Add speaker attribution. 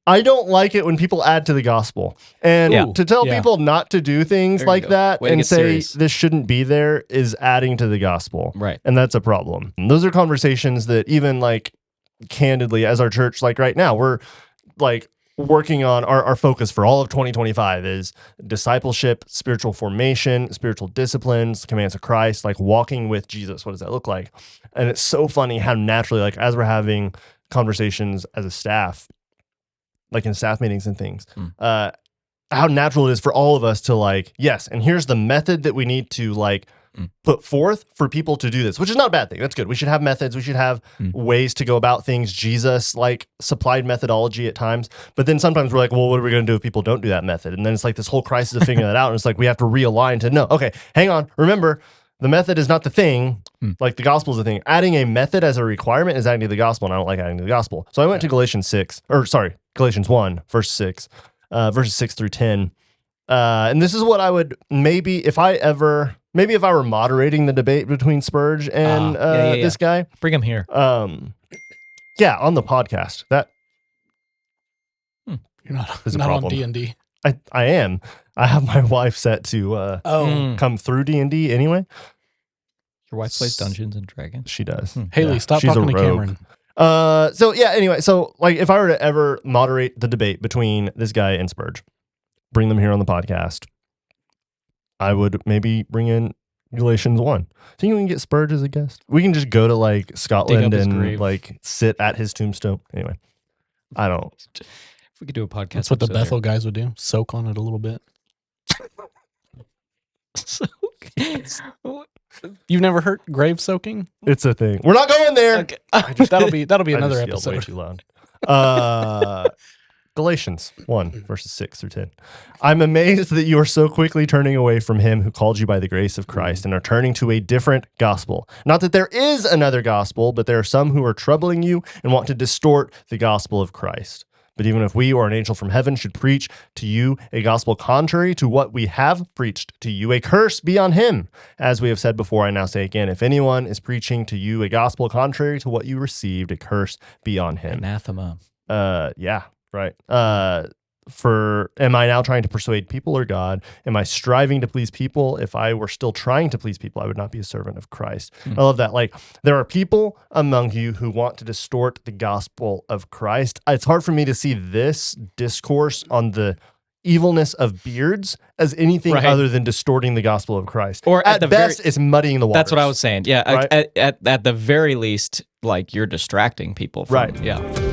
Speaker 1: I don't like it when people add to the gospel. And to tell people not to do things like that and say serious. This shouldn't be there is adding to the gospel.
Speaker 2: Right.
Speaker 1: And that's a problem. And those are conversations that even like candidly as our church, like right now, we're like working on our focus for all of 2025 is discipleship, spiritual formation, spiritual disciplines, commands of Christ, like walking with Jesus. What does that look like? And it's so funny how naturally, like as we're having conversations as a staff, like in staff meetings and things, how natural it is for all of us to like, yes, and here's the method that we need to like put forth for people to do this, which is not a bad thing. That's good. We should have methods. We should have ways to go about things. Jesus like supplied methodology at times, but then sometimes we're like, well, what are we going to do if people don't do that method? And then it's like this whole crisis of figuring that out. And it's like, we have to realign to no, okay, hang on. Remember, the method is not the thing. Like the gospel is the thing. Adding a method as a requirement is adding to the gospel, and I don't like adding to the gospel. So I went to Galatians 1, verse 6, verses 6 through 10. And this is what I would maybe, if I were moderating the debate between Spurge and this guy.
Speaker 3: Bring him here.
Speaker 1: On the podcast. That
Speaker 4: You're not on D&D.
Speaker 1: I am. I have my wife set to come through D&D anyway.
Speaker 2: Your wife plays Dungeons and Dragons?
Speaker 1: She does.
Speaker 4: Haley, stop talking to Cameron.
Speaker 1: Anyway, so like if I were to ever moderate the debate between this guy and Spurge, bring them here on the podcast, I would maybe bring in Galatians 1. Think we can get Spurge as a guest? We can just go to like Scotland and like sit at his tombstone. Anyway, I don't.
Speaker 2: If we could do a podcast.
Speaker 4: That's what the Bethel guys would do. Soak on it a little bit. You've never heard grave soaking?
Speaker 1: It's a thing. We're not going there.
Speaker 4: Okay. That'll be another episode.
Speaker 1: Way too loud. Galatians 1, verses 6 through 10. I'm amazed that you are so quickly turning away from him who called you by the grace of Christ and are turning to a different gospel. Not that there is another gospel, but there are some who are troubling you and want to distort the gospel of Christ. But even if we or an angel from heaven should preach to you a gospel contrary to what we have preached to you, a curse be on him. As we have said before, I now say again, if anyone is preaching to you a gospel contrary to what you received, a curse be on him.
Speaker 2: Anathema.
Speaker 1: Yeah, right. Am I now trying to persuade people or God? Am I striving to please people? If I were still trying to please people, I would not be a servant of Christ. I love that. Like, there are people among you who want to distort the gospel of Christ. It's hard for me to see this discourse on the evilness of beards as anything other than distorting the gospel of Christ.
Speaker 2: Or
Speaker 1: at the best, it's muddying the waters.
Speaker 2: That's what I was saying. Yeah,
Speaker 1: right?
Speaker 2: at the very least, like you're distracting people from,
Speaker 1: right.
Speaker 2: Yeah.